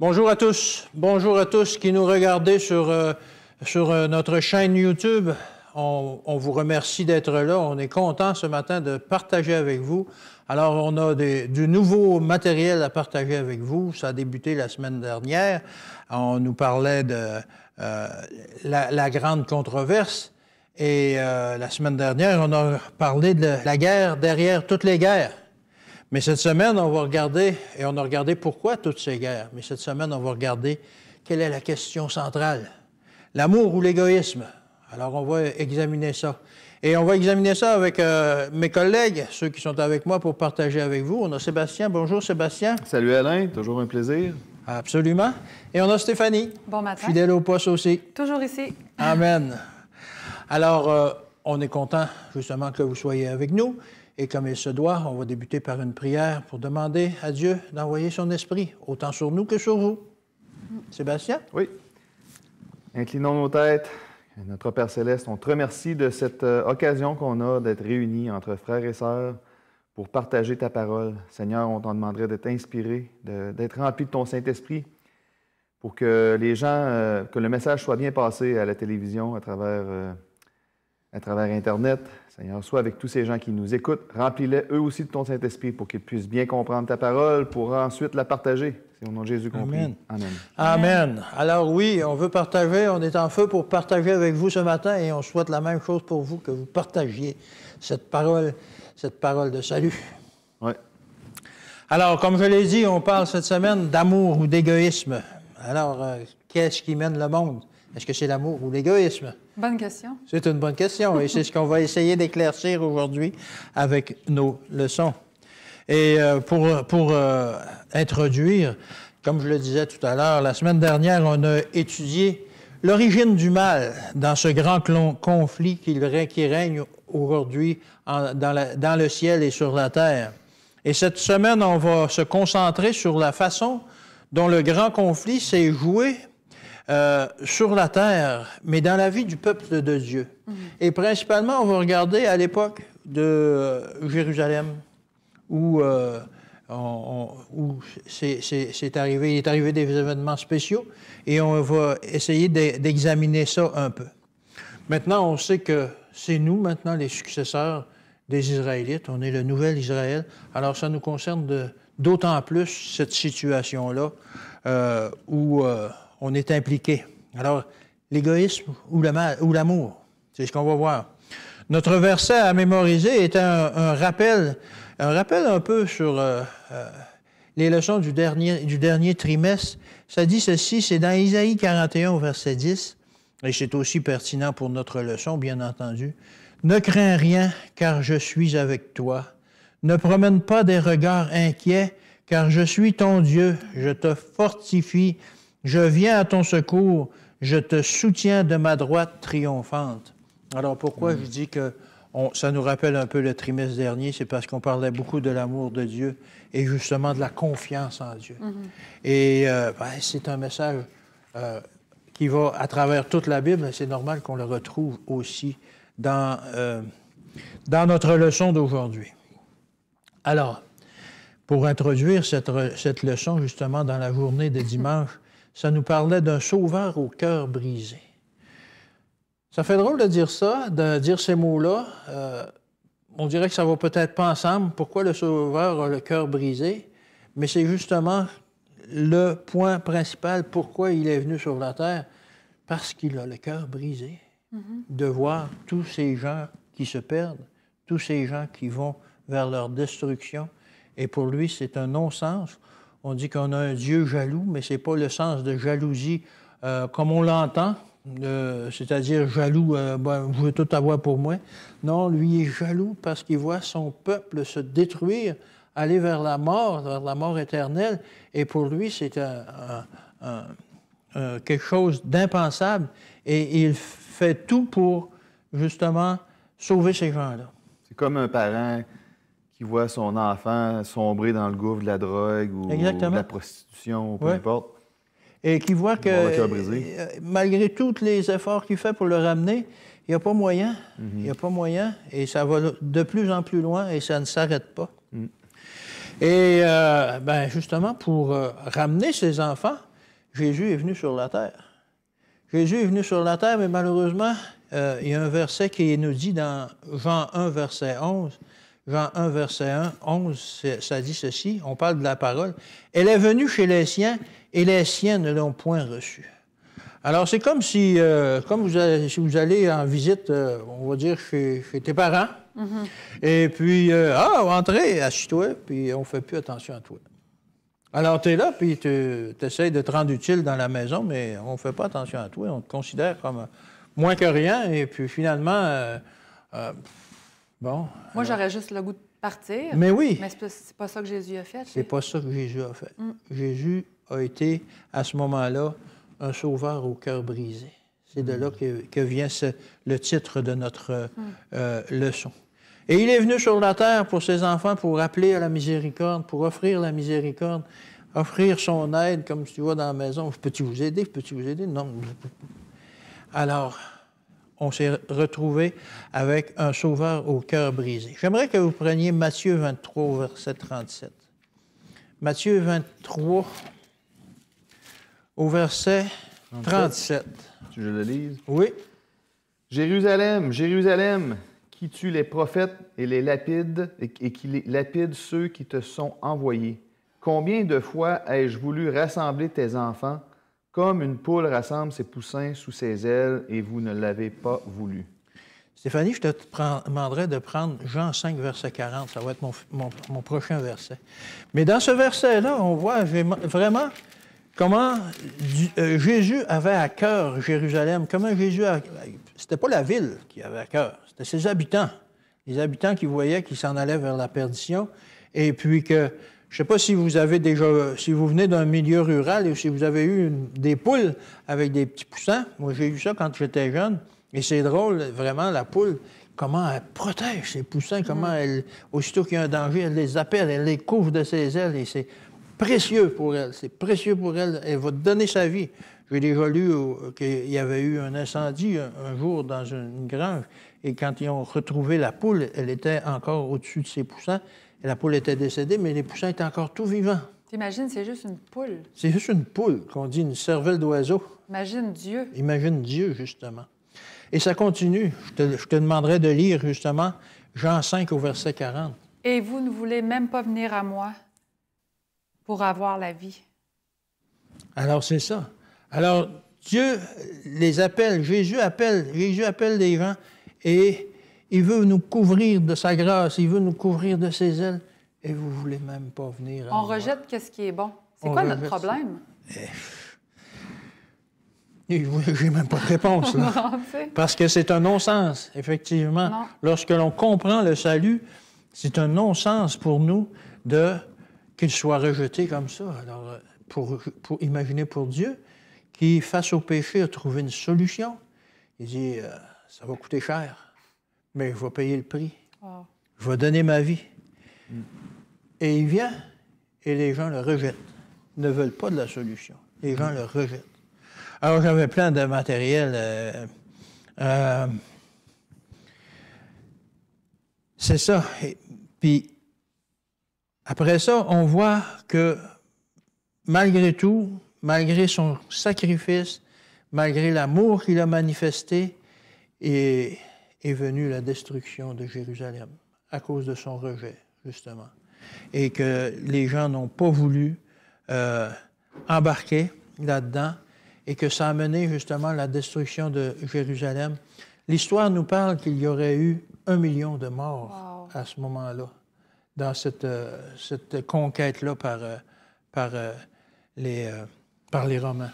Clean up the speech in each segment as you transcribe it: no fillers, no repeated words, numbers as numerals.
Bonjour à tous. Bonjour à tous qui nous regardez sur notre chaîne YouTube. On vous remercie d'être là. On est content ce matin de partager avec vous. Alors, on a du nouveau matériel à partager avec vous. Ça a débuté la semaine dernière. On nous parlait de la grande controverse. Et la semaine dernière, on a parlé de la guerre derrière toutes les guerres. Mais cette semaine, on va regarder, et on a regardé pourquoi toutes ces guerres. Mais cette semaine, on va regarder quelle est la question centrale. L'amour ou l'égoïsme? Alors, on va examiner ça. Et on va examiner ça avec mes collègues, ceux qui sont avec moi pour partager avec vous. On a Sébastien. Bonjour, Sébastien. Salut, Alain. Toujours un plaisir. Absolument. Et on a Stéphanie. Bon matin. Fidèle au poste aussi. Toujours ici. Amen. Alors, on est content, justement, que vous soyez avec nous. Et comme il se doit, on va débuter par une prière pour demander à Dieu d'envoyer son esprit, autant sur nous que sur vous. Sébastien? Oui. Inclinons nos têtes. Notre Père Céleste, on te remercie de cette occasion qu'on a d'être réunis entre frères et sœurs pour partager ta parole. Seigneur, on t'en demanderait d'être inspiré, d'être rempli de ton Saint-Esprit pour que les gens, que le message soit bien passé à la télévision, à travers Internet. Seigneur, sois avec tous ces gens qui nous écoutent. Remplis-les eux aussi de ton Saint-Esprit pour qu'ils puissent bien comprendre ta parole pour ensuite la partager. C'est au nom de Jésus qu'on prie. Amen. Amen. Alors oui, on veut partager. On est en feu pour partager avec vous ce matin et on souhaite la même chose pour vous, que vous partagiez cette parole de salut. Oui. Alors, comme je l'ai dit, on parle cette semaine d'amour ou d'égoïsme. Alors, qu'est-ce qui mène le monde? Est-ce que c'est l'amour ou l'égoïsme? Bonne question. C'est une bonne question et c'est ce qu'on va essayer d'éclaircir aujourd'hui avec nos leçons. Et pour introduire, comme je le disais tout à l'heure, la semaine dernière, on a étudié l'origine du mal dans ce grand conflit qui règne aujourd'hui dans le ciel et sur la terre. Et cette semaine, on va se concentrer sur la façon dont le grand conflit s'est joué sur la terre, mais dans la vie du peuple de Dieu. Et principalement, on va regarder à l'époque de Jérusalem, où il est arrivé des événements spéciaux, et on va essayer d'examiner ça un peu. Maintenant, on sait que c'est nous, maintenant, les successeurs des Israélites. On est le nouvel Israël. Alors, ça nous concerne d'autant plus, cette situation-là, où on est impliqué. Alors, l'égoïsme ou l'amour, c'est ce qu'on va voir. Notre verset à mémoriser est un rappel un peu sur les leçons du dernier trimestre. Ça dit ceci, c'est dans Isaïe 41 au verset 10, et c'est aussi pertinent pour notre leçon, bien entendu. « Ne crains rien, car je suis avec toi. Ne promène pas des regards inquiets, car je suis ton Dieu, je te fortifie. Je viens à ton secours, je te soutiens de ma droite triomphante. » Alors pourquoi je dis que ça nous rappelle un peu le trimestre dernier, c'est parce qu'on parlait beaucoup de l'amour de Dieu et justement de la confiance en Dieu. Et c'est un message qui va à travers toute la Bible, c'est normal qu'on le retrouve aussi dans notre leçon d'aujourd'hui. Alors, pour introduire cette leçon justement dans la journée de dimanche, ça nous parlait d'un sauveur au cœur brisé. Ça fait drôle de dire ça, de dire ces mots-là. On dirait que ça ne va peut-être pas ensemble. Pourquoi le sauveur a le cœur brisé? Mais c'est justement le point principal. Pourquoi il est venu sur la terre? Parce qu'il a le cœur brisé. De voir tous ces gens qui se perdent, tous ces gens qui vont vers leur destruction. Et pour lui, c'est un non-sens. On dit qu'on a un Dieu jaloux, mais ce n'est pas le sens de jalousie comme on l'entend, c'est-à-dire jaloux, je veux tout avoir pour moi. Non, lui est jaloux parce qu'il voit son peuple se détruire, aller vers la mort éternelle. Et pour lui, c'est quelque chose d'impensable. Et il fait tout pour, justement, sauver ces gens-là. C'est comme un parent qui voit son enfant sombrer dans le gouffre de la drogue ou de la prostitution, ou peu importe. Et qui voit que, malgré tous les efforts qu'il fait pour le ramener, il n'y a pas moyen. Il n'y a pas moyen. Et ça va de plus en plus loin et ça ne s'arrête pas. Et justement, pour ramener ses enfants, Jésus est venu sur la terre. Jésus est venu sur la terre, mais malheureusement, il y a un verset qui nous dit dans Jean 1, verset 11, Jean 1, verset 11, ça dit ceci, on parle de la parole. « Elle est venue chez les siens, et les siens ne l'ont point reçue. » Alors, c'est comme si, si vous allez en visite, on va dire, chez tes parents, et puis, entrez, assis-toi, puis on ne fait plus attention à toi. Alors, tu es là, puis tu essaies de te rendre utile dans la maison, mais on ne fait pas attention à toi. On te considère comme moins que rien, et puis finalement, bon... Moi, j'aurais juste le goût de partir. Mais oui. Mais c'est pas ça que Jésus a fait. C'est pas ça que Jésus a fait. Jésus a été, à ce moment-là, un sauveur au cœur brisé. C'est de là que vient le titre de notre leçon. Et il est venu sur la terre pour ses enfants, pour appeler à la miséricorde, pour offrir la miséricorde, offrir son aide, comme tu vois dans la maison. Peux-tu vous aider? Peux-tu vous aider? Non. Alors, on s'est retrouvé avec un sauveur au cœur brisé. J'aimerais que vous preniez Matthieu 23, verset 37. Matthieu 23, au verset 37. Tu veux que je le lise? Oui. Jérusalem, Jérusalem, qui tue les prophètes et les lapides et qui lapide ceux qui te sont envoyés. Combien de fois ai-je voulu rassembler tes enfants comme une poule rassemble ses poussins sous ses ailes et vous ne l'avez pas voulu? Stéphanie, je te demanderais de prendre Jean 5, verset 40. Ça va être mon prochain verset. Mais dans ce verset-là, on voit vraiment comment Jésus avait à cœur Jérusalem. Comment Jésus... C'était pas la ville qui avait à cœur, c'était ses habitants. Les habitants qui voyaient qu'ils s'en allaient vers la perdition. Et puis que, je ne sais pas si vous avez déjà... Si vous venez d'un milieu rural et si vous avez eu des poules avec des petits poussins. Moi, j'ai eu ça quand j'étais jeune. Et c'est drôle, vraiment, la poule, comment elle protège ses poussins, comment elle, aussitôt qu'il y a un danger, elle les appelle, elle les couvre de ses ailes, et c'est précieux pour elle, c'est précieux pour elle, elle va donner sa vie. J'ai déjà lu qu'il y avait eu un incendie un jour dans une grange, et quand ils ont retrouvé la poule, elle était encore au-dessus de ses poussins, et la poule était décédée, mais les poussins étaient encore tout vivants. T'imagines, c'est juste une poule. C'est juste une poule, qu'on dit une cervelle d'oiseau. Imagine Dieu. Imagine Dieu, justement. Et ça continue. Je te demanderai de lire, justement, Jean 5 au verset 40. « Et vous ne voulez même pas venir à moi pour avoir la vie. » Alors, c'est ça. Alors, Dieu les appelle, Jésus appelle les gens et il veut nous couvrir de sa grâce, il veut nous couvrir de ses ailes et vous ne voulez même pas venir à moi. On rejette ce qui est bon. C'est quoi notre problème? J'ai même pas de réponse, là. Non, parce que c'est un non-sens, effectivement. Non. Lorsque l'on comprend le salut, c'est un non-sens pour nous qu'il soit rejeté comme ça. Alors, pour imaginer pour Dieu, qui, face au péché, a trouvé une solution. Il dit, ça va coûter cher, mais je vais payer le prix. Oh. Je vais donner ma vie. Et il vient, et les gens le rejettent. Ils ne veulent pas de la solution. Les gens le rejettent. Alors, j'avais plein de matériel. C'est ça. Et puis, après ça, on voit que malgré tout, malgré son sacrifice, malgré l'amour qu'il a manifesté, est venue la destruction de Jérusalem à cause de son rejet, justement. Et que les gens n'ont pas voulu embarquer là-dedans et que ça a mené justement à la destruction de Jérusalem. L'histoire nous parle qu'il y aurait eu 1 million de morts à ce moment-là, dans cette conquête-là par les Romains.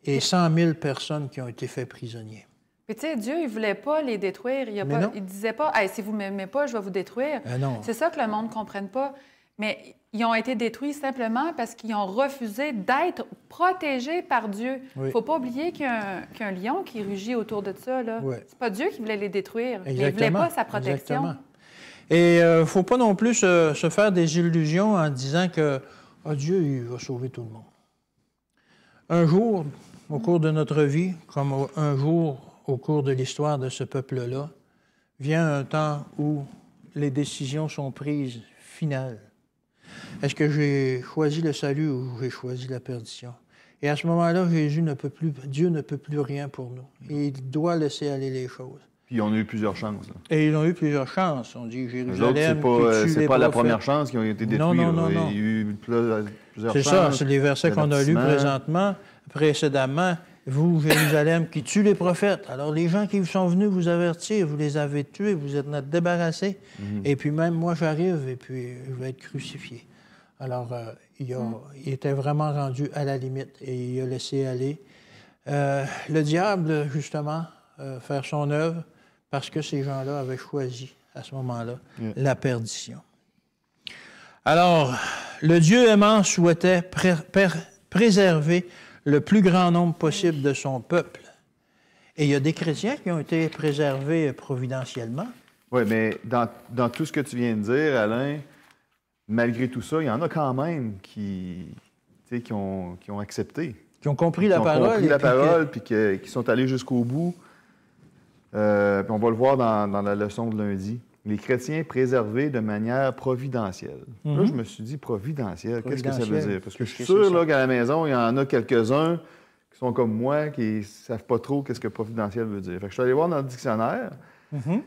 Et 100 000 personnes qui ont été faites prisonniers. Puis tu sais, Dieu, il ne voulait pas les détruire. Il ne disait pas, hey, si vous ne m'aimez pas, je vais vous détruire. C'est ça que le monde ne comprenne pas. Mais ils ont été détruits simplement parce qu'ils ont refusé d'être protégés par Dieu. Il ne faut pas oublier qu'il y a un lion qui rugit autour de ça. Oui. C'est pas Dieu qui voulait les détruire. Exactement. Il ne voulait pas sa protection. Exactement. Et il ne faut pas non plus se faire des illusions en disant que Dieu il va sauver tout le monde. Un jour, au cours de notre vie, comme un jour au cours de l'histoire de ce peuple-là, vient un temps où les décisions sont prises finales. Est-ce que j'ai choisi le salut ou j'ai choisi la perdition? Et à ce moment-là, Dieu ne peut plus rien pour nous. Et il doit laisser aller les choses. Puis ils ont eu plusieurs chances. Là. Et ils ont eu plusieurs chances. On dit Jérusalem, c'est pas la première chance qui ont été détruits. Non. Il y a eu plusieurs chances. C'est ça, c'est les versets qu'on a lus précédemment. Vous, Jérusalem, qui tue les prophètes. Alors, les gens qui sont venus vous avertir, vous les avez tués, vous êtes débarrassés. Et puis même, moi, j'arrive et puis je vais être crucifié. Alors, il était vraiment rendu à la limite et il a laissé aller le diable, justement, faire son œuvre parce que ces gens-là avaient choisi, à ce moment-là, la perdition. Alors, le Dieu aimant souhaitait préserver le plus grand nombre possible de son peuple. Et il y a des chrétiens qui ont été préservés providentiellement. Oui, mais dans tout ce que tu viens de dire, Alain, malgré tout ça, il y en a quand même qui ont accepté. Qui ont compris la parole. Qui ont compris la parole, puis qui sont allés jusqu'au bout. Puis on va le voir dans la leçon de lundi. Les chrétiens préservés de manière providentielle. Là, je me suis dit, providentielle, qu'est-ce que ça veut dire? Parce que je suis sûr là, qu'à la maison, il y en a quelques-uns qui sont comme moi, qui ne savent pas trop qu'est-ce que providentiel veut dire. Fait que je suis allé voir dans le dictionnaire.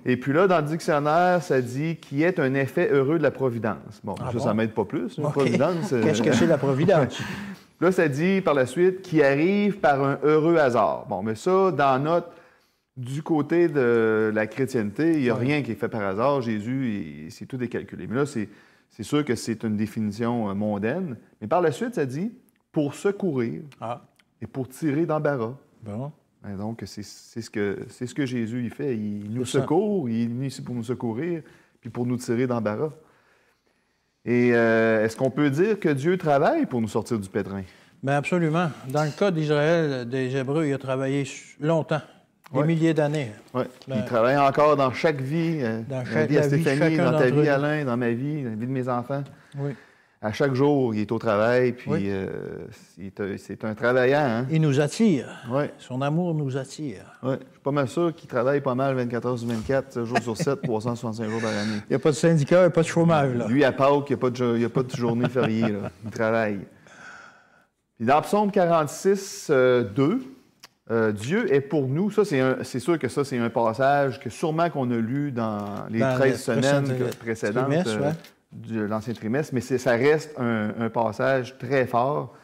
Et puis là, dans le dictionnaire, ça dit « qui est un effet heureux de la providence ». Bon, ça ne m'aide pas plus, une providence. Qu'est-ce que c'est la providence? Là, ça dit par la suite « qui arrive par un heureux hasard ». Bon, mais ça, du côté de la chrétienté, il n'y a rien qui est fait par hasard. Jésus, c'est tout est calculé. Mais là, c'est sûr que c'est une définition mondaine. Mais par la suite, ça dit « pour secourir et pour tirer d'embarras ». Bon. Et donc, c'est ce que Jésus il fait. Il nous secourt, il est venu ici pour nous secourir, puis pour nous tirer d'embarras. Et est-ce qu'on peut dire que Dieu travaille pour nous sortir du pétrin? Bien, absolument. Dans le cas d'Israël, des Hébreux, il a travaillé longtemps. Des milliers d'années. Oui. Il travaille encore dans chaque vie. Dans la vie à Stéphanie, dans ta vie, Alain, dans ma vie, dans la vie de mes enfants. Oui. À chaque jour, il est au travail, puis c'est un travaillant. Hein? Il nous attire. Oui. Son amour nous attire. Oui. Je suis pas mal sûr qu'il travaille pas mal 24 heures sur 24, 7 jours sur 7, 365 jours par année. Il n'y a pas de syndicat, il n'y a pas de chômage. Là. Lui, à Pâques, il n'y a pas de journée fériée. Là. Il travaille. Puis dans Psaume 46, 2, Dieu est pour nous. Ça, c'est sûr que ça, c'est un passage que sûrement qu'on a lu dans les 13 semaines précédentes de l'ancien trimestre, mais ça reste un passage très fort.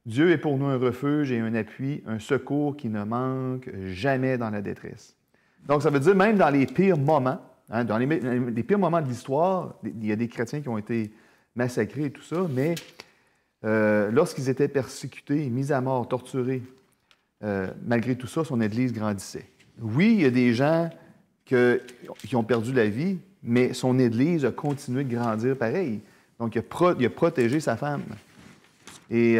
Dieu est pour nous un refuge et un appui, un secours qui ne manque jamais dans la détresse. Donc, ça veut dire même dans les pires moments, dans les pires moments de l'histoire, il y a des chrétiens qui ont été massacrés et tout ça, mais lorsqu'ils étaient persécutés, mis à mort, torturés, malgré tout ça, son Église grandissait. Oui, il y a des gens qui ont perdu la vie, mais son Église a continué de grandir pareil. Donc, il a protégé sa femme. Et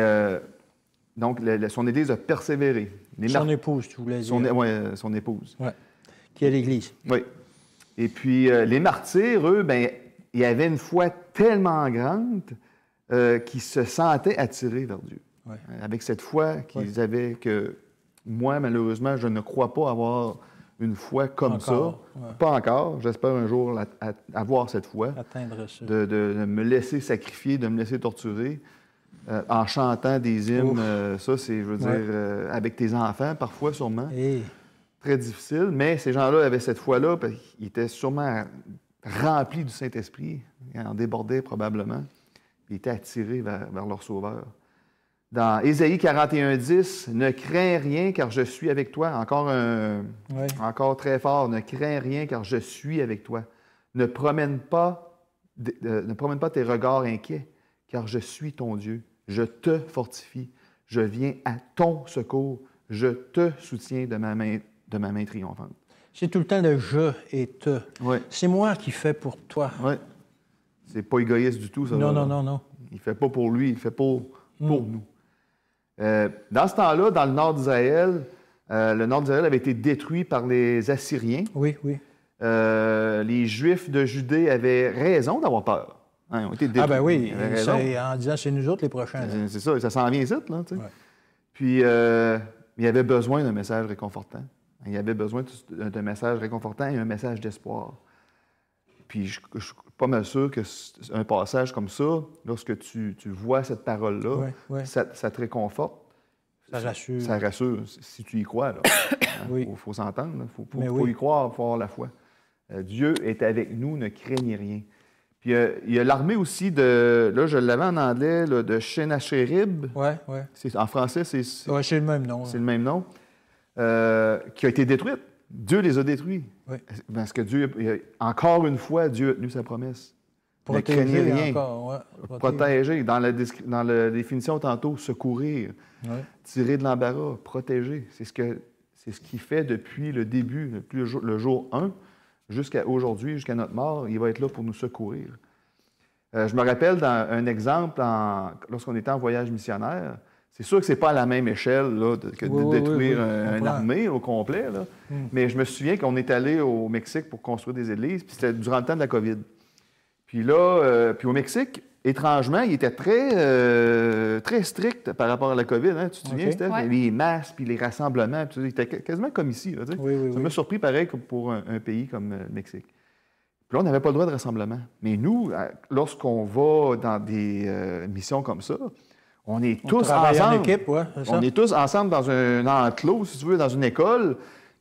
donc, son Église a persévéré. Son épouse, tu voulais dire. Oui, son épouse. Ouais. Qui est l'Église. Oui. Et puis, les martyrs, eux, bien, il y avait une foi tellement grande qu'ils se sentaient attirés vers Dieu. Ouais. Avec cette foi qu'ils avaient que... Moi, malheureusement, je ne crois pas avoir une foi comme ça. Ouais. Pas encore. J'espère un jour avoir cette foi. Atteindre ça. De me laisser sacrifier, de me laisser torturer en chantant des hymnes. Ça, c'est, je veux dire, avec tes enfants, parfois, sûrement. Très difficile. Mais ces gens-là avaient cette foi-là parce qu'ils étaient sûrement remplis du Saint-Esprit. Ils en débordaient probablement. Ils étaient attirés vers leur Sauveur. Dans Ésaïe 41:10, « Ne crains rien, car je suis avec toi. » Encore très fort. « Ne crains rien, car je suis avec toi. Ne promène pas tes regards inquiets, car je suis ton Dieu. Je te fortifie. Je viens à ton secours. Je te soutiens de ma main triomphante. » C'est tout le temps le « je » et « te ». Ouais. C'est moi qui fais pour toi. Oui. C'est pas égoïste du tout, ça. Non. Il ne fait pas pour lui, il fait pour nous. Dans ce temps-là, dans le nord d'Israël, le nord d'Israël avait été détruit par les Assyriens. Oui. Les Juifs de Judée avaient raison d'avoir peur. Ils ont été détruits. Ah ben oui, en disant c'est nous autres les prochains. C'est ça, ça s'en vient ici, là. Tu sais. Puis, il y avait besoin d'un message réconfortant. Il y avait besoin d'un message réconfortant et un message d'espoir. Puis, je suis pas mal sûr qu'un passage comme ça, lorsque tu vois cette parole-là, ça te réconforte. Ça rassure. Ça rassure, si tu y crois. Il faut s'entendre. Il faut y croire, il faut avoir la foi. Dieu est avec nous, ne craignez rien. Puis il y a l'armée aussi de... Là, je l'avais en anglais, là, de Sennacherib. Oui. En français, c'est... Oui, c'est le même nom. C'est le même nom. Qui a été détruite. Dieu les a détruits. Oui. Parce que Dieu, encore une fois, Dieu a tenu sa promesse. Protéger ne craignez rien. Encore, Protéger. Dans la définition tantôt, secourir, tirer de l'embarras, protéger. C'est ce qu'il fait depuis le début, depuis le jour 1, jusqu'à aujourd'hui, jusqu'à notre mort. Il va être là pour nous secourir. Je me rappelle un exemple, lorsqu'on était en voyage missionnaire. C'est sûr que ce n'est pas à la même échelle là, que de détruire une armée au complet. Là. Mais je me souviens qu'on est allé au Mexique pour construire des églises, puis c'était durant le temps de la COVID. Puis là, puis au Mexique, étrangement, il était très strict par rapport à la COVID. Hein? Tu te souviens, Steph? Ouais. Les masques, puis les rassemblements, puis il était quasiment comme ici. Là, ça m'a surpris pareil pour un pays comme le Mexique. Puis là, on n'avait pas le droit de rassemblement. Mais nous, lorsqu'on va dans des missions comme ça, on est tous ensemble. En équipe, on est tous ensemble dans un enclos, si tu veux, dans une école.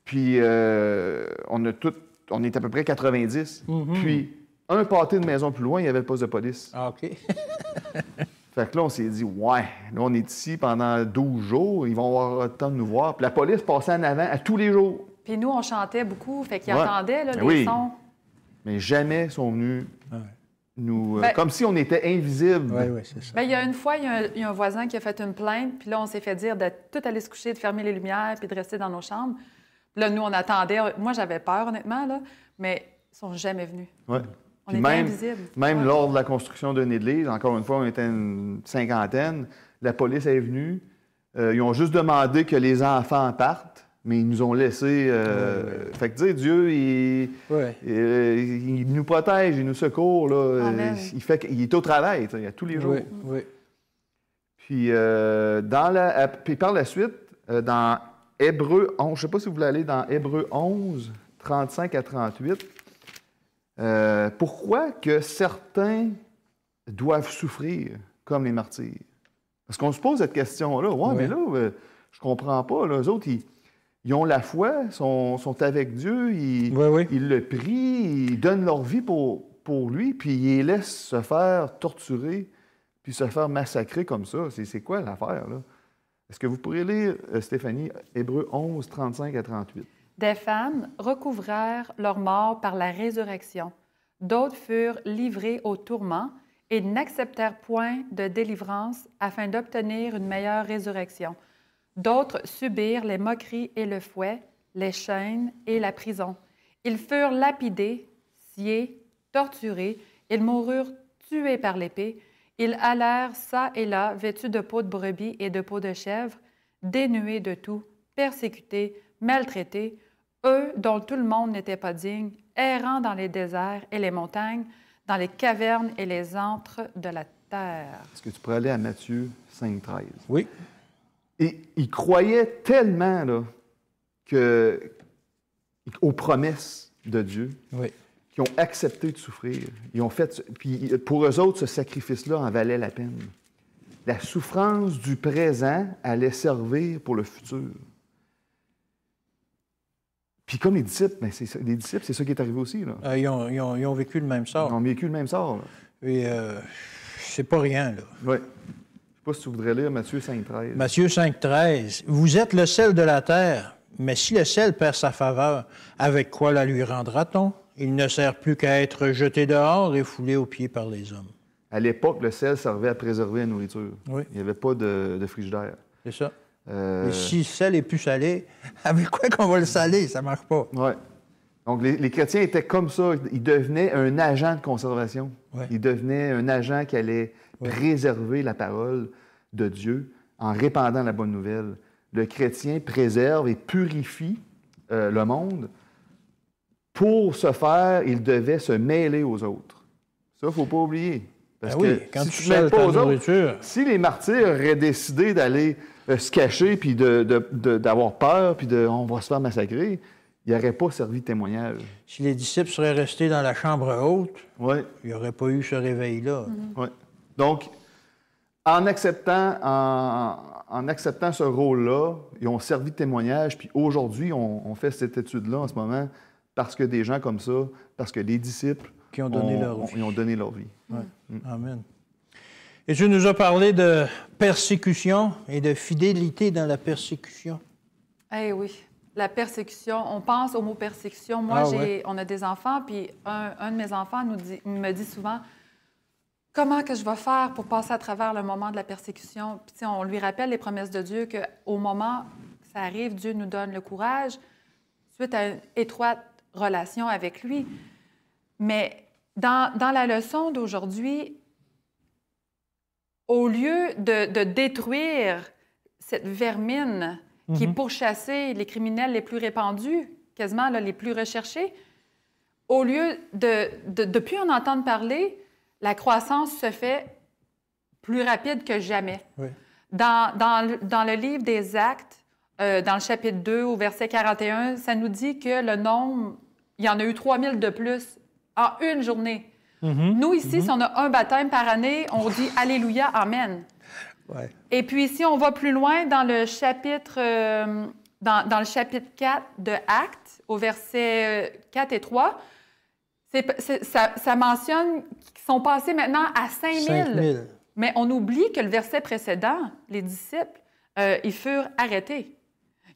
Puis on est à peu près 90. Puis un pâté de maison plus loin, il y avait le poste de police. Ah, OK. Fait que là, on s'est dit, là, on est ici pendant 12 jours, ils vont avoir le temps de nous voir. Puis la police passait en avant à tous les jours. Puis nous, on chantait beaucoup, fait qu'ils entendaient là, les sons. Mais jamais sont venus nous... comme si on était invisibles. Oui, c'est ça. Il y a une fois, il y a un voisin qui a fait une plainte, puis là, on s'est fait dire de tout aller se coucher, de fermer les lumières, puis de rester dans nos chambres. Puis là, nous, on attendait. Moi, j'avais peur, honnêtement, là, mais ils ne sont jamais venus. Oui. On était invisibles. Même lors de la construction d'une église, encore une fois, on était une 50aine, la police est venue. Ils ont juste demandé que les enfants partent. Mais ils nous ont laissé... Fait que Dieu, il nous protège, il nous secourt. Là. Il est au travail tous les jours. Oui. Puis, puis par la suite, dans Hébreux 11, je ne sais pas si vous voulez aller dans Hébreux 11, 35 à 38, pourquoi que certains doivent souffrir comme les martyrs? Parce qu'on se pose cette question-là. Mais là, je comprends pas. Là. Eux autres, ils ont la foi, sont avec Dieu, ils le prient, ils donnent leur vie pour lui, puis ils les laissent se faire torturer, puis se faire massacrer comme ça. C'est quoi l'affaire, là? Est-ce que vous pourriez lire, Stéphanie, Hébreux 11, 35 à 38? Des femmes recouvrèrent leur mort par la résurrection. D'autres furent livrées au tourment et n'acceptèrent point de délivrance afin d'obtenir une meilleure résurrection. D'autres subirent les moqueries et le fouet, les chaînes et la prison. Ils furent lapidés, sciés, torturés. Ils moururent tués par l'épée. Ils allèrent çà et là, vêtus de peau de brebis et de peau de chèvre, dénués de tout, persécutés, maltraités, eux dont tout le monde n'était pas digne, errant dans les déserts et les montagnes, dans les cavernes et les antres de la terre. Est-ce que tu pourrais aller à Matthieu 5, 13? Oui. Et ils croyaient tellement là, aux promesses de Dieu qu'ils ont accepté de souffrir. Ils ont fait, puis pour eux autres, ce sacrifice-là en valait la peine. La souffrance du présent allait servir pour le futur. Puis comme les disciples, c'est ça qui est arrivé aussi. Là. Ils ont vécu le même sort. Ils ont vécu le même sort. Là. Et c'est pas rien, là. Oui. Je ne sais pas si tu voudrais lire Matthieu 5, 13. Matthieu 5, 13. Vous êtes le sel de la terre, mais si le sel perd sa faveur, avec quoi la lui rendra-t-on? Il ne sert plus qu'à être jeté dehors et foulé aux pieds par les hommes. À l'époque, le sel servait à préserver la nourriture. Oui. Il n'y avait pas de frigidaire. C'est ça. Et si le sel est plus salé, avec quoi qu'on va le saler? Ça ne marche pas. Oui. Donc, les chrétiens étaient comme ça. Ils devenaient un agent de conservation. Ouais. Ils devenaient un agent qui allait préserver la parole de Dieu en répandant la bonne nouvelle. Le chrétien préserve et purifie le monde. Pour ce faire, il devait se mêler aux autres. Ça, il ne faut pas oublier. Parce que quand si tu ne te mêles pas aux nourriture... autres, si les martyrs auraient décidé d'aller se cacher puis d'avoir peur puis on va se faire massacrer, il n'aurait pas servi de témoignage. Si les disciples seraient restés dans la chambre haute, il n'y aurait pas eu ce réveil-là. Il n'y Donc, En acceptant ce rôle-là, ils ont servi de témoignage, puis aujourd'hui, on fait cette étude-là en ce moment parce que des gens comme ça, parce que les disciples qui ont donné leur vie. Ils ont donné leur vie. Ouais. Amen. Et tu nous as parlé de persécution et de fidélité dans la persécution. Eh oui, la persécution. On pense au mot persécution. Moi, on a des enfants, puis un de mes enfants me dit souvent « Comment que je vais faire pour passer à travers le moment de la persécution? » Puis on lui rappelle les promesses de Dieu qu'au moment que ça arrive, Dieu nous donne le courage suite à une étroite relation avec lui. Mais dans la leçon d'aujourd'hui, au lieu de détruire cette vermine qui pourchassait les criminels les plus répandus, quasiment là, les plus recherchés, au lieu de plus en entendre parler, la croissance se fait plus rapide que jamais. Oui. Dans le livre des Actes, dans le chapitre 2, au verset 41, ça nous dit que le nombre, il y en a eu 3000 de plus en une journée. Nous, ici, si on a un baptême par année, on dit « Alléluia, Amen ». Ouais. Et puis, si on va plus loin dans le chapitre, dans le chapitre 4 de Actes, au verset 4 et 3, ça mentionne qu'ils sont passés maintenant à 5000. Mais on oublie que le verset précédent, les disciples, ils furent arrêtés.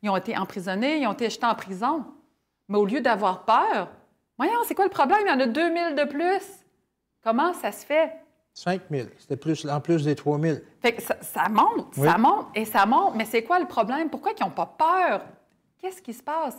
Ils ont été emprisonnés, ils ont été jetés en prison. Mais au lieu d'avoir peur, voyons, c'est quoi le problème? Il y en a 2000 de plus. Comment ça se fait? 5000. C'était en plus des 3000. Fait que ça monte, ça monte et ça monte. Mais c'est quoi le problème? Pourquoi ils n'ont pas peur? Qu'est-ce qui se passe?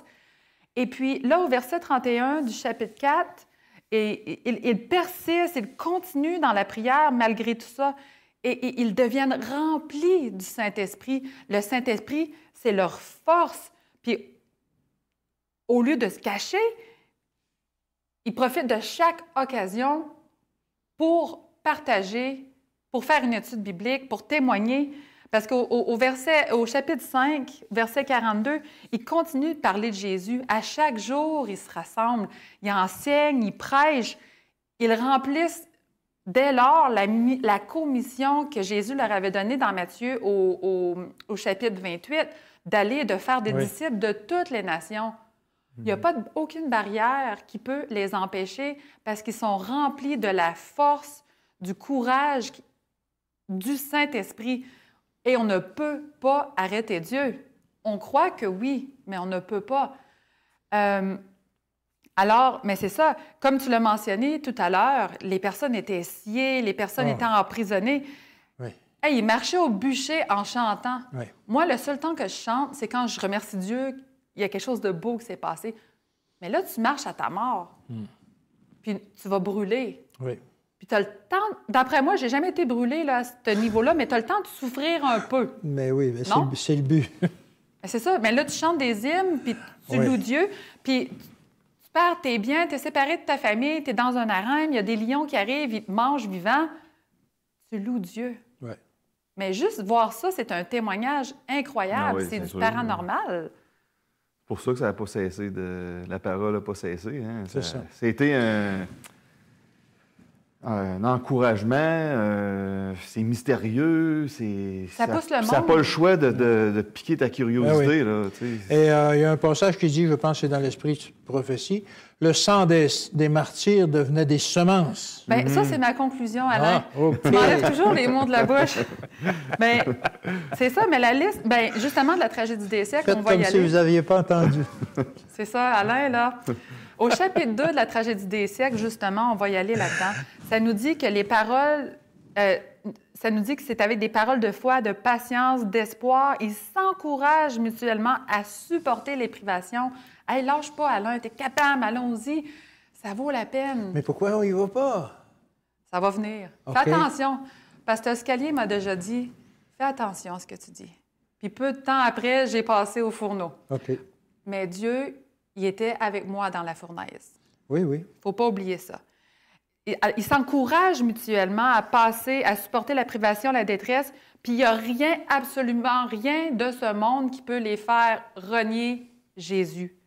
Et puis là, au verset 31 du chapitre 4, ils persistent, ils continuent dans la prière malgré tout ça. Et ils deviennent remplis du Saint-Esprit. Le Saint-Esprit, c'est leur force. Puis au lieu de se cacher, ils profitent de chaque occasion pour partager, pour faire une étude biblique, pour témoigner. Parce qu'au chapitre 5, verset 42, ils continuent de parler de Jésus. À chaque jour, ils se rassemblent, ils enseignent, ils prêchent, ils remplissent dès lors la commission que Jésus leur avait donnée dans Matthieu au chapitre 28, d'aller et de faire des disciples de toutes les nations. Il n'y a pas aucune barrière qui peut les empêcher parce qu'ils sont remplis de la force, du courage, du Saint-Esprit. Et on ne peut pas arrêter Dieu. On croit que oui, mais on ne peut pas. Alors, mais c'est ça, comme tu l'as mentionné tout à l'heure, les personnes étaient sciées, les personnes étaient emprisonnées. Oui. Hey, ils marchaient au bûcher en chantant. Oui. Moi, le seul temps que je chante, c'est quand je remercie Dieu, il y a quelque chose de beau qui s'est passé. Mais là, tu marches à ta mort. Puis tu vas brûler. Oui. Puis tu as le temps... D'après moi, je n'ai jamais été brûlée là, à ce niveau-là, mais tu as le temps de souffrir un peu. Mais oui, mais c'est le but. C'est ça. Mais là, tu chantes des hymnes, puis tu loues Dieu, puis tu perds tes biens, tu es séparé de ta famille, tu es dans un harem, il y a des lions qui arrivent, ils te mangent vivant. Tu loues Dieu. Oui. Mais juste voir ça, c'est un témoignage incroyable. C'est du paranormal. C'est pour ça que ça n'a pas cessé la parole n'a pas cessé. Hein? C'est ça. C'était un encouragement, c'est mystérieux, ça pousse le monde. Ça n'a pas le choix de piquer ta curiosité. Là, et il y a un passage qui dit, je pense que c'est dans l'esprit de prophétie, le sang des martyrs devenait des semences. Bien, ça, c'est ma conclusion, Alain. Tu m'enlèves toujours les mots de la bouche. Bien, c'est ça, mais la liste, bien, justement, de la tragédie des siècles, on va y aller. Faites comme si vous n'aviez pas entendu. C'est ça, Alain, là. Au chapitre 2 de la tragédie des siècles, justement, on va y aller là-dedans. Ça nous dit que les paroles, ça nous dit que c'est avec des paroles de foi, de patience, d'espoir. Ils s'encouragent mutuellement à supporter les privations. Hey, lâche pas, Alain, t'es capable, allons-y. Ça vaut la peine. Mais pourquoi on y va pas? Ça va venir. Okay. Fais attention. Pasteur Scalier m'a déjà dit, fais attention à ce que tu dis. Puis peu de temps après, j'ai passé au fourneau. OK. Mais Dieu, il était avec moi dans la fournaise. Oui, oui. Il ne faut pas oublier ça. Ils s'encouragent mutuellement à passer, à supporter la privation, la détresse, puis il n'y a rien, absolument rien de ce monde qui peut les faire renier Jésus.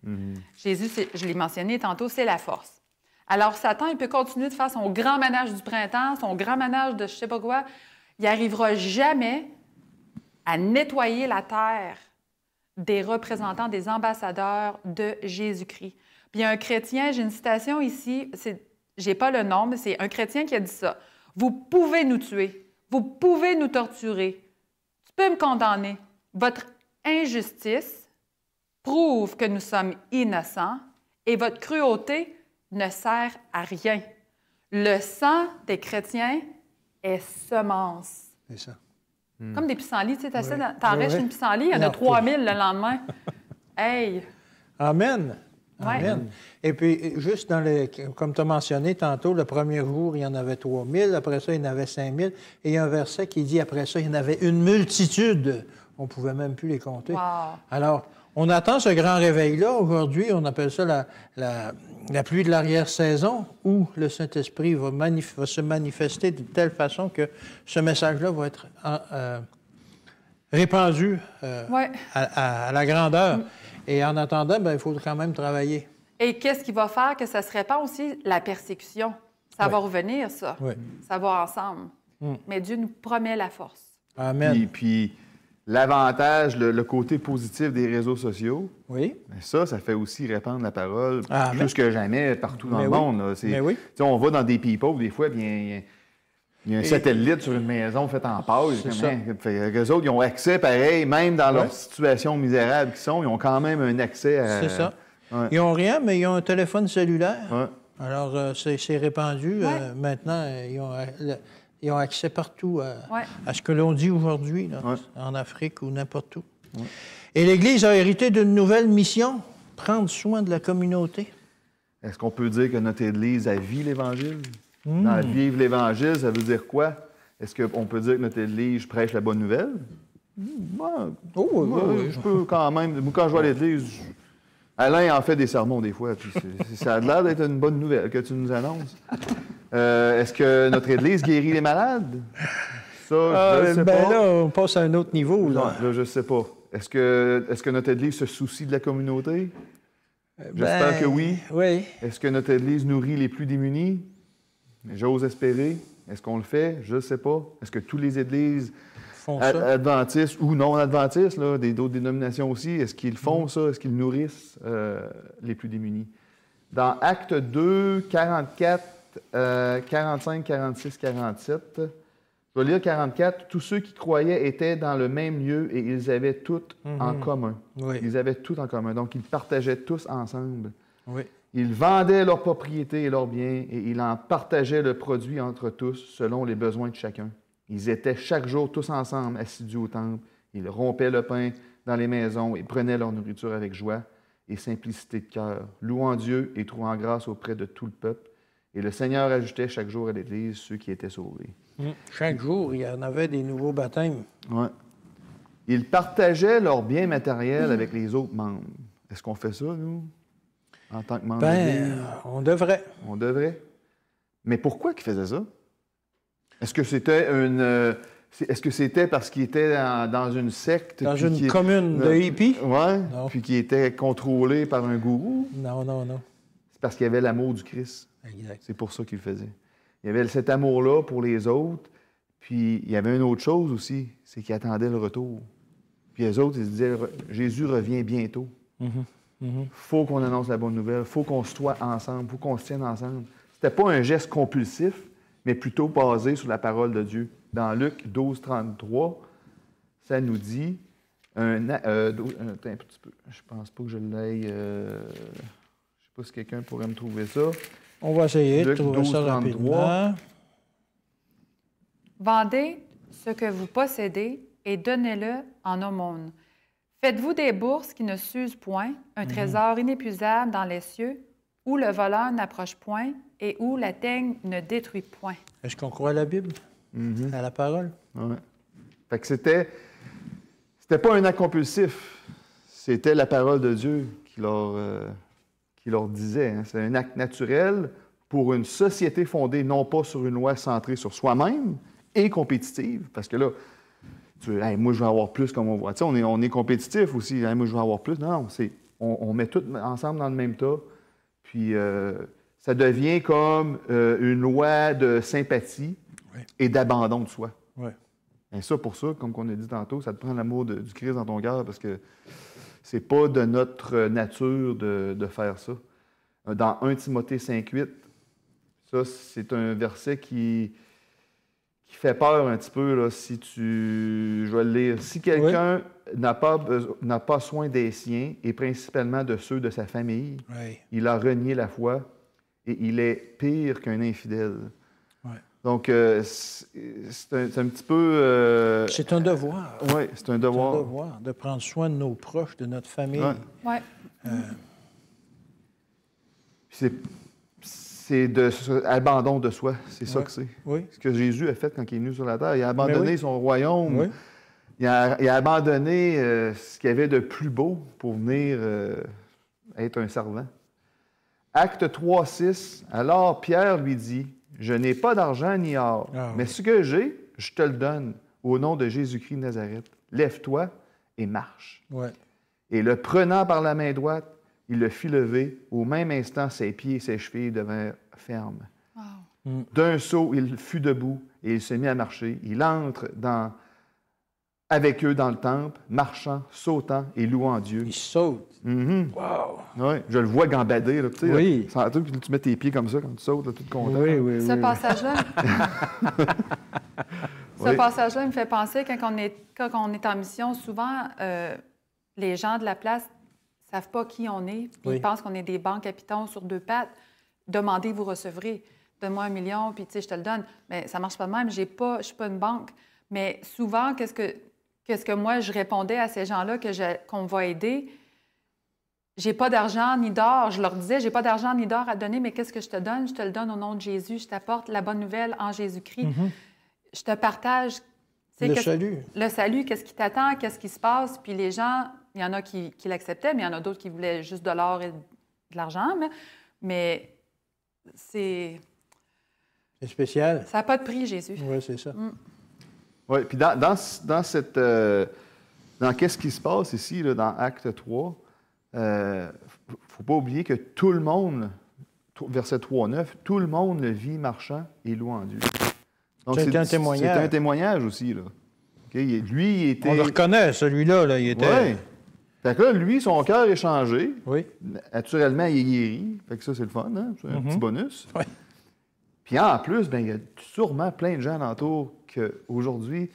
Jésus, je l'ai mentionné tantôt, c'est la force. Alors Satan, il peut continuer de faire son grand manège du printemps, son grand manège de je ne sais pas quoi. Il n'arrivera jamais à nettoyer la terre des représentants, des ambassadeurs de Jésus-Christ. Puis il y a un chrétien, j'ai une citation ici, je n'ai pas le nom, mais c'est un chrétien qui a dit ça. « Vous pouvez nous tuer, vous pouvez nous torturer, tu peux me condamner. Votre injustice prouve que nous sommes innocents et votre cruauté ne sert à rien. Le sang des chrétiens est semence. » C'est ça. Comme des pissenlits, tu sais, t'enrêches une pissenlit, il y en a 3000 le lendemain. Hey! Amen! Amen. Ouais. Et puis, juste comme tu as mentionné tantôt, le premier jour, il y en avait 3000, après ça, il y en avait 5000, et il y a un verset qui dit, après ça, il y en avait une multitude. On ne pouvait même plus les compter. Wow. Alors, on attend ce grand réveil-là. Aujourd'hui, on appelle ça la pluie de l'arrière-saison, où le Saint-Esprit va se manifester de telle façon que ce message-là va être répandu à la grandeur. Et en attendant, il faut quand même travailler. Et qu'est-ce qui va faire que ça se répand aussi? La persécution. Ça va revenir, ça. Oui. Ça va ensemble. Mais Dieu nous promet la force. Amen. Puis l'avantage, le côté positif des réseaux sociaux, oui. Ça fait aussi répandre la parole plus que jamais partout dans le monde. On va dans des people, des fois, bien... Il y a un satellite sur une maison faite en pâle. Eux autres, ils ont accès pareil, même dans leur situation misérable qu'ils sont, ils ont quand même un accès à... C'est ça. Ouais. Ils n'ont rien, mais ils ont un téléphone cellulaire. Ouais. Alors, c'est répandu. Maintenant, ils ont accès partout à ce que l'on dit aujourd'hui, en Afrique ou n'importe où. Ouais. Et l'Église a hérité d'une nouvelle mission, prendre soin de la communauté. Est-ce qu'on peut dire que notre Église a vit l'Évangile? Dans vivre l'Évangile, ça veut dire quoi? Est-ce qu'on peut dire que notre Église prêche la bonne nouvelle? Moi, je peux quand même. Moi, quand je vais à l'Église, Alain en fait des sermons des fois, puis ça a l'air d'être une bonne nouvelle que tu nous annonces. Est-ce que notre Église guérit les malades? Ça, je ne sais pas. Là, on passe à un autre niveau. Là, je ne sais pas. Est-ce que notre Église se soucie de la communauté? J'espère que oui. Oui. Est-ce que notre Église nourrit les plus démunis? J'ose espérer. Est-ce qu'on le fait? Je ne sais pas. Est-ce que toutes les églises adventistes ou non adventistes, d'autres dénominations aussi, est-ce qu'ils font ça? Est-ce qu'ils nourrissent les plus démunis? Dans Actes 2, 44, 45, 46, 47, je vais lire 44. Tous ceux qui croyaient étaient dans le même lieu et ils avaient tout en commun. Oui. Ils avaient tout en commun. Donc, ils partageaient tous ensemble. Oui. Ils vendaient leurs propriétés et leurs biens et ils en partageaient le produit entre tous selon les besoins de chacun. Ils étaient chaque jour tous ensemble, assidus au temple. Ils rompaient le pain dans les maisons et prenaient leur nourriture avec joie et simplicité de cœur, louant Dieu et trouvant grâce auprès de tout le peuple. Et le Seigneur ajoutait chaque jour à l'Église ceux qui étaient sauvés. Chaque jour, il y en avait des nouveaux baptêmes. Oui. Ils partageaient leurs biens matériels avec les autres membres. Est-ce qu'on fait ça, nous? En tant que membre d'Église? On devrait. On devrait. Mais pourquoi qu'ils faisaient ça? Est-ce que c'était parce qu'ils étaient dans une secte? Dans une commune de hippies? Oui, puis qu'ils étaient contrôlés par un gourou? Non. C'est parce qu'il y avait l'amour du Christ. Exact. C'est pour ça qu'ils le faisaient. Il y avait cet amour-là pour les autres, puis il y avait une autre chose aussi, c'est qu'ils attendaient le retour. Puis les autres, ils se disaient, Jésus revient bientôt. Faut qu'on annonce la bonne nouvelle, faut qu'on soit ensemble, faut qu'on se tienne ensemble. C'était pas un geste compulsif, mais plutôt basé sur la parole de Dieu. Dans Luc 12, 33, ça nous dit... attends un petit peu. Je pense pas que je l'aille... je sais pas si quelqu'un pourrait me trouver ça. On va essayer de trouver 12, ça rapidement. Vendez ce que vous possédez et donnez-le en aumône. Faites-vous des bourses qui ne s'usent point, un trésor inépuisable dans les cieux, où le voleur n'approche point et où la teigne ne détruit point. Est-ce qu'on croit à la Bible? À la parole? Oui. Fait que c'était pas un acte compulsif. C'était la parole de Dieu qui leur disait. Hein. C'est un acte naturel pour une société fondée non pas sur une loi centrée sur soi-même et compétitive, parce que là, hey, moi, je veux avoir plus comme on voit. Tu sais, on est compétitif aussi. Hey, moi, je veux avoir plus. Non, on met tout ensemble dans le même tas. Puis, ça devient comme une loi de sympathie et d'abandon de soi. Oui. Et ça, pour ça, comme on a dit tantôt, ça te prend l'amour du Christ dans ton cœur parce que c'est pas de notre nature de faire ça. Dans 1 Timothée 5,8, ça, c'est un verset qui fait peur un petit peu, là, si tu... Je vais le lire. Si quelqu'un n'a pas soin des siens, et principalement de ceux de sa famille, il a renié la foi et il est pire qu'un infidèle. Donc, c'est un petit peu... c'est un devoir. Oui, c'est un devoir. C'est un devoir de prendre soin de nos proches, de notre famille. C'est de l'abandon de soi. C'est ça que c'est. Oui. Ce que Jésus a fait quand il est venu sur la terre. Il a abandonné son royaume. Oui. Il a abandonné ce qu'il y avait de plus beau pour venir être un servant. Acte 3,6. Alors Pierre lui dit, « Je n'ai pas d'argent ni or, mais ce que j'ai, je te le donne au nom de Jésus-Christ de Nazareth. Lève-toi et marche. » Et le prenant par la main droite, il le fit lever. Au même instant, ses pieds et ses chevilles devinrent fermes. D'un saut, il fut debout et il se mit à marcher. Il entre avec eux dans le temple, marchant, sautant et louant Dieu. Il saute. Wow! Oui, je le vois gambader. Là, là, tu mets tes pieds comme ça quand tu sautes, là, tout content. Ce passage-là... Ce passage-là me fait penser, quand on est en mission, souvent, les gens de la place ne savent pas qui on est, puis ils pensent qu'on est des banques à pitons sur deux pattes. Demandez, vous recevrez. Donne-moi 1 million, puis je te le donne. Mais ça ne marche pas de même. Je ne suis pas une banque. Mais souvent, qu'est-ce que moi, je répondais à ces gens-là qu'on va aider? J'ai pas d'argent ni d'or. Je leur disais, j'ai pas d'argent ni d'or à donner, mais qu'est-ce que je te donne? Je te le donne au nom de Jésus. Je t'apporte la bonne nouvelle en Jésus-Christ. Je te partage... Le salut. Le salut, qu'est-ce qui t'attend, qu'est-ce qui se passe. Puis les gens, il y en a qui l'acceptaient, mais il y en a d'autres qui voulaient juste de l'or et de l'argent. Mais c'est... C'est spécial. Ça n'a pas de prix, Jésus. Oui, c'est ça. Oui, puis dans cette... dans qu'est-ce qui se passe ici, là, dans Acte 3, il ne faut pas oublier que tout le monde, verset 3-9, tout le monde le vit marchant et louant Dieu. Donc, c'est un témoignage. C'est un témoignage aussi, là. Okay? Lui, il était... On le reconnaît, celui-là, là, il était... Oui. Fait que là, lui, son cœur est changé. Oui. Naturellement, il est guéri. Fait que ça, c'est le fun, hein? C'est un petit bonus. Oui. Puis en plus, il y a sûrement plein de gens alentour qu'aujourd'hui,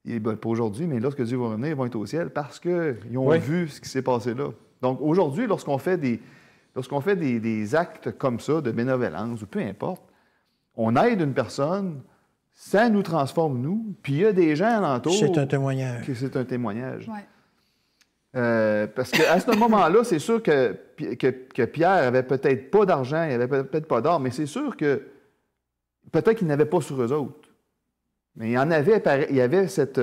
pas aujourd'hui, mais lorsque Dieu va revenir, ils vont être au ciel parce qu'ils ont vu ce qui s'est passé là. Donc aujourd'hui, lorsqu'on fait des actes comme ça, de bénévolence ou peu importe, on aide une personne, ça nous transforme, nous, puis il y a des gens alentour... C'est un témoignage. C'est un témoignage. Oui. Parce qu'à ce moment-là, c'est sûr que Pierre avait peut-être pas d'argent, il avait peut-être pas d'or, mais c'est sûr que peut-être qu'il n'avait pas sur eux autres. Mais il y en avait, il y avait cette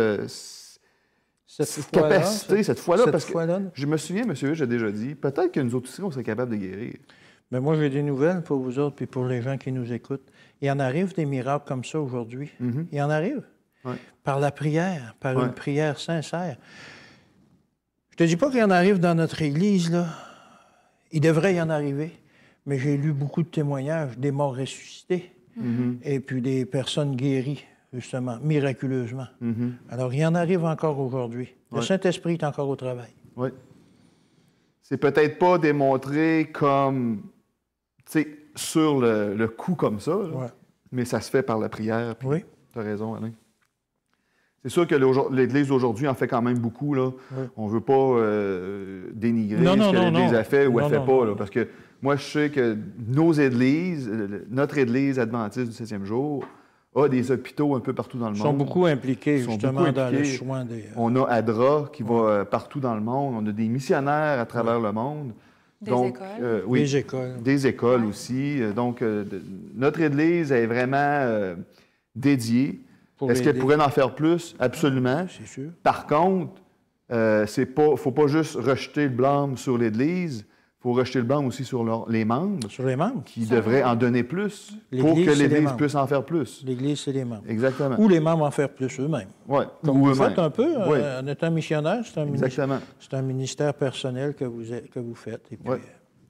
capacité, cette foi-là. Parce que je me souviens, monsieur, j'ai déjà dit, peut-être que nous autres aussi, on serait capable de guérir. Mais moi, j'ai des nouvelles pour vous autres puis pour les gens qui nous écoutent. Il en arrive des miracles comme ça aujourd'hui. Il en arrive. Par la prière, par une prière sincère. Je ne te dis pas qu'il en arrive dans notre Église, là. Il devrait y en arriver. Mais j'ai lu beaucoup de témoignages, des morts ressuscités et puis des personnes guéries, justement, miraculeusement. Alors, il en arrive encore aujourd'hui. Le Saint-Esprit est encore au travail. Oui. C'est peut-être pas démontré comme, tu sais, sur le coup comme ça, mais ça se fait par la prière. Tu as raison, Alain. C'est sûr que l'Église aujourd'hui en fait quand même beaucoup. Là. On ne veut pas dénigrer ce que l'Église a fait ou elle ne fait pas. Là, parce que moi, je sais que notre Église adventiste du 7e jour, a des hôpitaux un peu partout dans le monde. Ils sont beaucoup impliqués, justement, dans le soin des... On a ADRA qui va partout dans le monde. On a des missionnaires à travers le monde. Des écoles. Des écoles. Des écoles aussi. Donc, notre Église est vraiment dédiée. Est-ce qu'elle pourrait en faire plus? Absolument. C'est sûr. Par contre, il ne faut pas juste rejeter le blâme sur l'Église. Il faut rejeter le blâme aussi sur les membres. Sur les membres. Qui devraient en donner plus pour que l'Église puisse en faire plus. L'Église, c'est les membres. Exactement. Ou les membres en faire plus eux-mêmes. Oui. Comme vous faites un peu. En étant missionnaire, c'est un ministère personnel que vous faites. Et puis,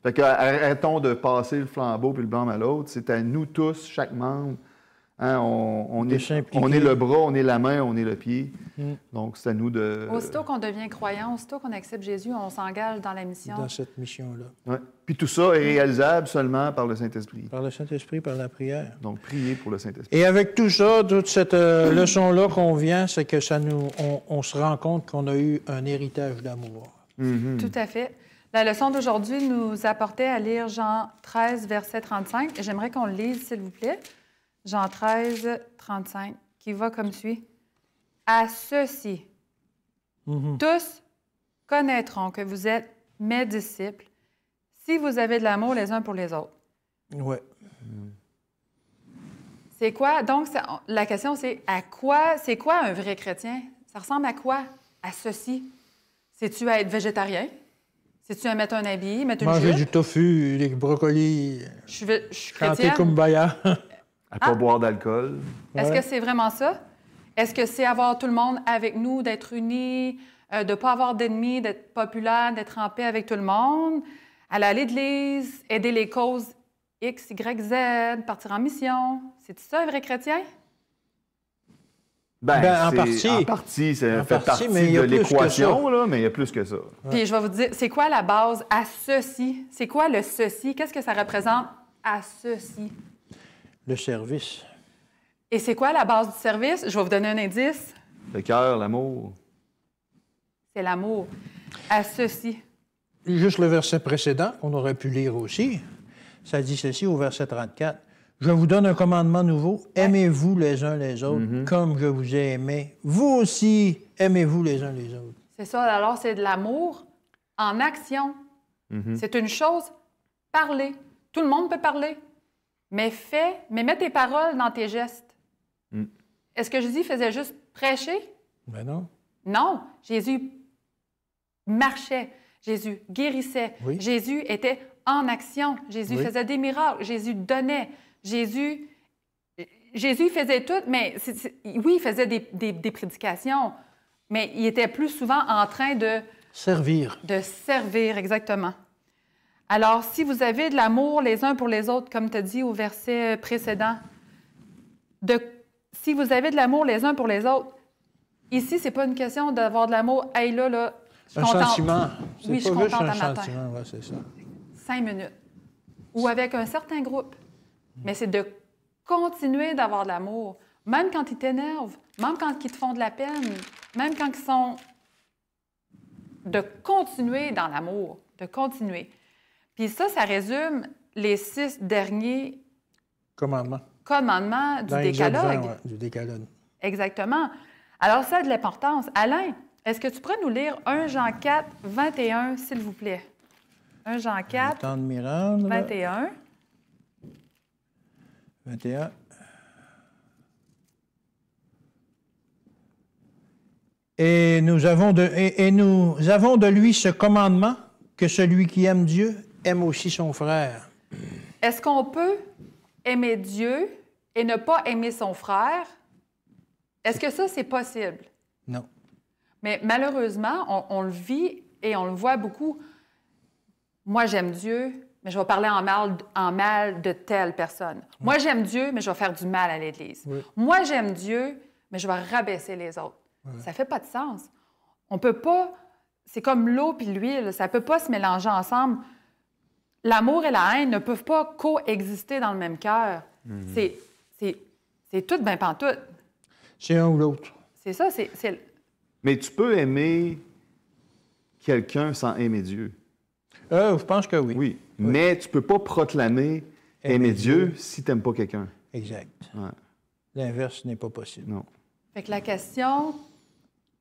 Fait que arrêtons de passer le flambeau puis le blâme à l'autre. C'est à nous tous, chaque membre, Hein, on est le bras, on est la main, on est le pied. Donc, c'est à nous de... Aussitôt qu'on devient croyant, aussitôt qu'on accepte Jésus, on s'engage dans la mission. Dans cette mission-là. Ouais. Puis tout ça est réalisable seulement par le Saint-Esprit. Par le Saint-Esprit, par la prière. Donc, priez pour le Saint-Esprit. Et avec tout ça, toute cette leçon-là qu'on vient, c'est que on se rend compte qu'on a eu un héritage d'amour. Tout à fait. La leçon d'aujourd'hui nous apportait à lire Jean 13, verset 35. J'aimerais qu'on le lise, s'il vous plaît. Jean 13, 35, qui va comme suit. « À ceux-ci, tous connaîtront que vous êtes mes disciples si vous avez de l'amour les uns pour les autres. » Oui. C'est quoi? Donc, la question, c'est à quoi? C'est quoi un vrai chrétien? Ça ressemble à quoi? À ceci. C'est-tu à être végétarien? C'est-tu à mettre un habit, mettre une jupe? Manger du tofu, des brocolis. Je suis chrétienne. Chanter Kumbaya. À ne pas boire d'alcool. Est-ce que c'est vraiment ça? Est-ce que c'est avoir tout le monde avec nous, d'être unis, de ne pas avoir d'ennemis, d'être populaire, d'être en paix avec tout le monde, aller à l'église, aider les causes X, Y, Z, partir en mission? C'est ça, un vrai chrétien? En partie. En partie, ça fait partie de l'équation, là, mais il y a plus que ça. Puis je vais vous dire, c'est quoi la base à ceci? C'est quoi le ceci? Qu'est-ce que ça représente à ceci? Le service. Et c'est quoi la base du service? Je vais vous donner un indice. Le cœur, l'amour. C'est l'amour. À ceci. Juste le verset précédent, qu'on aurait pu lire aussi, ça dit ceci au verset 34. « Je vous donne un commandement nouveau. Aimez-vous les uns les autres comme je vous ai aimé. Vous aussi, aimez-vous les uns les autres. » C'est ça. Alors, c'est de l'amour en action. C'est une chose, parler. Tout le monde peut parler. Mais mets tes paroles dans tes gestes. Est-ce que Jésus faisait juste prêcher? Ben non. Non. Jésus marchait. Jésus guérissait. Oui. Jésus était en action. Jésus faisait des miracles. Jésus donnait. Jésus faisait tout, mais oui, il faisait des prédications, mais il était plus souvent en train de... Servir. De servir, exactement. Alors, si vous avez de l'amour les uns pour les autres, comme tu as dit au verset précédent, si vous avez de l'amour les uns pour les autres, ici, c'est pas une question d'avoir de l'amour. Hey, là, je suis contente. Un sentiment. Oui, je suis contente un matin. sentiment, ouais, c'est ça. 5 minutes. Ou avec un certain groupe. Mais c'est de continuer d'avoir de l'amour, même quand ils t'énervent, même quand ils te font de la peine, même quand ils sont... De continuer dans l'amour, de continuer. Puis ça résume les 6 derniers commandements du Décalogue. Du Décalogue. Exactement. Alors, ça a de l'importance. Alain, est-ce que tu pourrais nous lire 1 Jean 4, 21, s'il vous plaît? 1 Jean 4, 21. 21. Et nous avons de lui ce commandement, que celui qui aime Dieu aime aussi son frère. Est-ce qu'on peut aimer Dieu et ne pas aimer son frère? Est-ce que ça, c'est possible? Non. Mais malheureusement, on le vit et on le voit beaucoup. Moi, j'aime Dieu, mais je vais parler en mal de telle personne. Oui. Moi, j'aime Dieu, mais je vais faire du mal à l'Église. Oui. Moi, j'aime Dieu, mais je vais rabaisser les autres. Oui. Ça ne fait pas de sens. On ne peut pas... C'est comme l'eau et l'huile, ça ne peut pas se mélanger ensemble. L'amour et la haine ne peuvent pas coexister dans le même cœur. C'est tout ben pantoute. C'est un ou l'autre. C'est ça, Mais tu peux aimer quelqu'un sans aimer Dieu. Je pense que oui. Oui, mais tu ne peux pas proclamer aimer Dieu si tu n'aimes pas quelqu'un. Exact. Ouais. L'inverse n'est pas possible. Non. Fait que la question,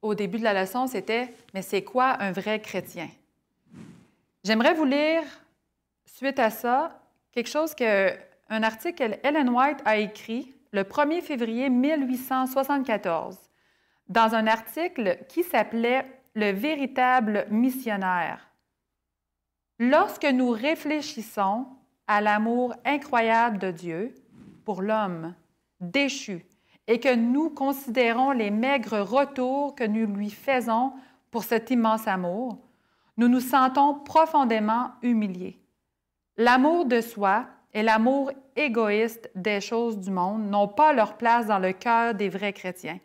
au début de la leçon, c'était « Mais c'est quoi un vrai chrétien? » J'aimerais vous lire, suite à ça, un article qu'Ellen White a écrit le 1er février 1874, dans un article qui s'appelait « Le véritable missionnaire ». Lorsque nous réfléchissons à l'amour incroyable de Dieu pour l'homme déchu et que nous considérons les maigres retours que nous lui faisons pour cet immense amour, nous nous sentons profondément humiliés. L'amour de soi et l'amour égoïste des choses du monde n'ont pas leur place dans le cœur des vrais chrétiens.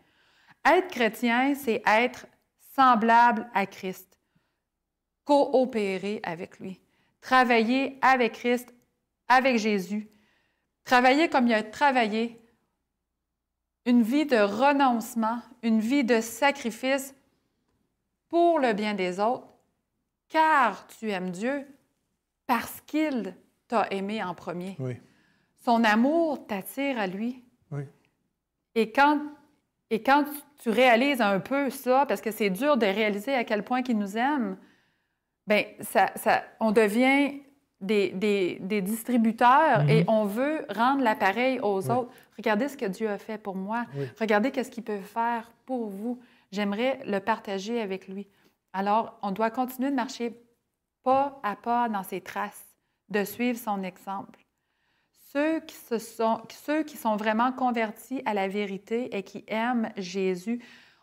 Être chrétien, c'est être semblable à Christ, coopérer avec lui, travailler avec Christ, avec Jésus, travailler comme il a travaillé, une vie de renoncement, une vie de sacrifice pour le bien des autres, car tu aimes Dieu parce qu'il t'a aimé en premier. Oui. Son amour t'attire à lui. Oui. Et quand tu réalises un peu ça, parce que c'est dur de réaliser à quel point il nous aime, bien, on devient des distributeurs et on veut rendre l'appareil aux autres. Regardez ce que Dieu a fait pour moi. Oui. Regardez ce qu'il peut faire pour vous. J'aimerais le partager avec lui. Alors, on doit continuer de marcher pas à pas dans ses traces, de suivre son exemple. Ceux qui sont vraiment convertis à la vérité et qui aiment Jésus,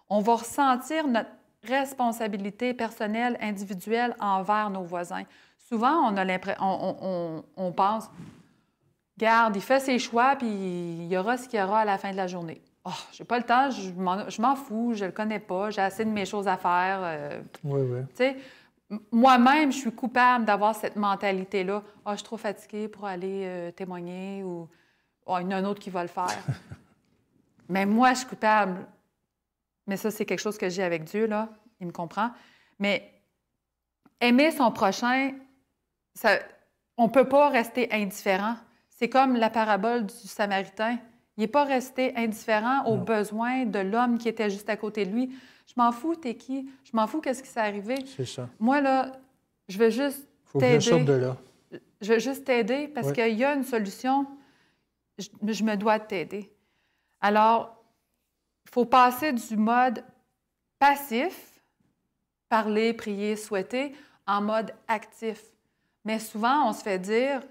on va ressentir notre responsabilité personnelle, individuelle envers nos voisins. Souvent, on a l'impression, on pense, regarde, il fait ses choix, puis il y aura ce qu'il y aura à la fin de la journée. Oh, j'ai pas le temps, je m'en fous, je le connais pas, j'ai assez de mes choses à faire. Oui, oui. Tu sais, moi-même, je suis coupable d'avoir cette mentalité-là. Ah, je suis trop fatiguée pour aller témoigner ou il y en a un autre qui va le faire. Mais moi, je suis coupable. Mais ça, c'est quelque chose que j'ai avec Dieu, là. Il me comprend. Mais aimer son prochain, on ne peut pas rester indifférent. C'est comme la parabole du Samaritain. Il n'est pas resté indifférent aux besoins de l'homme qui était juste à côté de lui. Je m'en fous, t'es qui? Je m'en fous, qu'est-ce qui s'est arrivé? C'est ça. Moi, là, je veux juste faut t'aider. Faut que je sorte de là. Je veux juste t'aider parce qu'il y a une solution. Je me dois de t'aider. Alors, il faut passer du mode passif, parler, prier, souhaiter, en mode actif. Mais souvent, on se fait dire,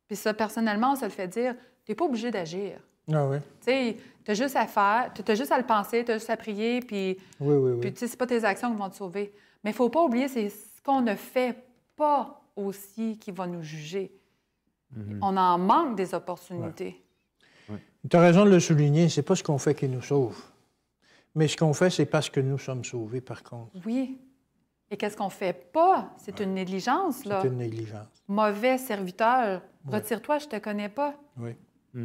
puis ça, personnellement, on se le fait dire, t'es pas obligé d'agir. Ah oui. Tu sais, tu as juste à faire, tu as juste à le penser, tu as juste à prier, puis puis tu sais, c'est pas tes actions qui vont te sauver. Mais il faut pas oublier, c'est ce qu'on ne fait pas aussi qui va nous juger. Mm-hmm. On en manque des opportunités. Ouais. Tu as raison de le souligner, c'est pas ce qu'on fait qui nous sauve. Mais ce qu'on fait, c'est parce que nous sommes sauvés, par contre. Oui. Et qu'est-ce qu'on fait pas? C'est une négligence, là. C'est une négligence. Mauvais serviteur, retire-toi, je te connais pas. Oui.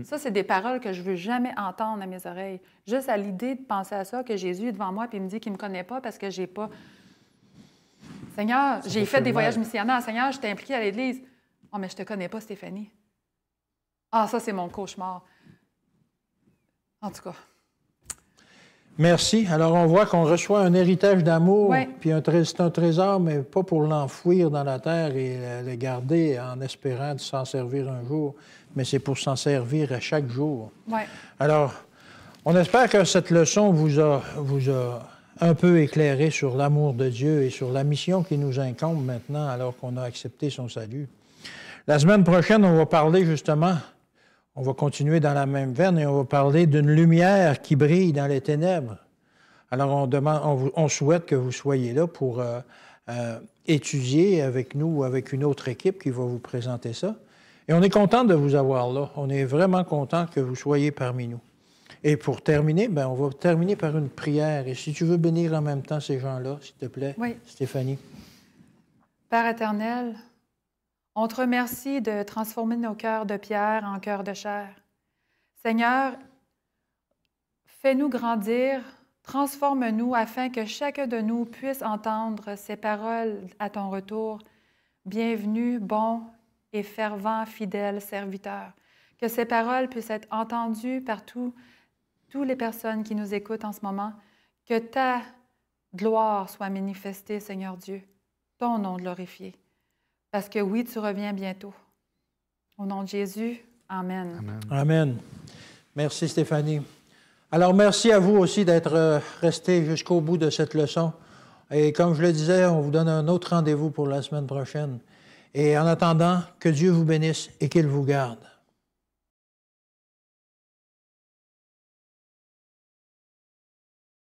Ça, c'est des paroles que je veux jamais entendre à mes oreilles. Juste à l'idée de penser à ça, que Jésus est devant moi puis il me dit qu'il me connaît pas parce que j'ai pas... Seigneur, j'ai fait des voyages missionnaires. Seigneur, je t'ai impliqué à l'Église. Oh, mais je te connais pas, Stéphanie. Ah, ça, c'est mon cauchemar. En tout cas. Merci. Alors, on voit qu'on reçoit un héritage d'amour, puis c'est un trésor, mais pas pour l'enfouir dans la terre et le garder en espérant de s'en servir un jour, mais c'est pour s'en servir à chaque jour. Oui. Alors, on espère que cette leçon vous a un peu éclairé sur l'amour de Dieu et sur la mission qui nous incombe maintenant alors qu'on a accepté son salut. La semaine prochaine, on va parler justement... On va continuer dans la même veine et on va parler d'une lumière qui brille dans les ténèbres. Alors, on souhaite que vous soyez là pour étudier avec nous ou avec une autre équipe qui va vous présenter ça. Et on est content de vous avoir là. On est vraiment content que vous soyez parmi nous. Et pour terminer, on va terminer par une prière. Et si tu veux bénir en même temps ces gens-là, s'il te plaît, Stéphanie. Père éternel, on te remercie de transformer nos cœurs de pierre en cœurs de chair. Seigneur, fais-nous grandir, transforme-nous afin que chacun de nous puisse entendre ces paroles à ton retour. Bienvenue, bon et fervent, fidèle serviteur. Que ces paroles puissent être entendues par toutes les personnes qui nous écoutent en ce moment. Que ta gloire soit manifestée, Seigneur Dieu, ton nom glorifié. Parce que oui, tu reviens bientôt. Au nom de Jésus, amen. Amen. Amen. Merci Stéphanie. Alors, merci à vous aussi d'être restés jusqu'au bout de cette leçon. Et comme je le disais, on vous donne un autre rendez-vous pour la semaine prochaine. Et en attendant, que Dieu vous bénisse et qu'il vous garde.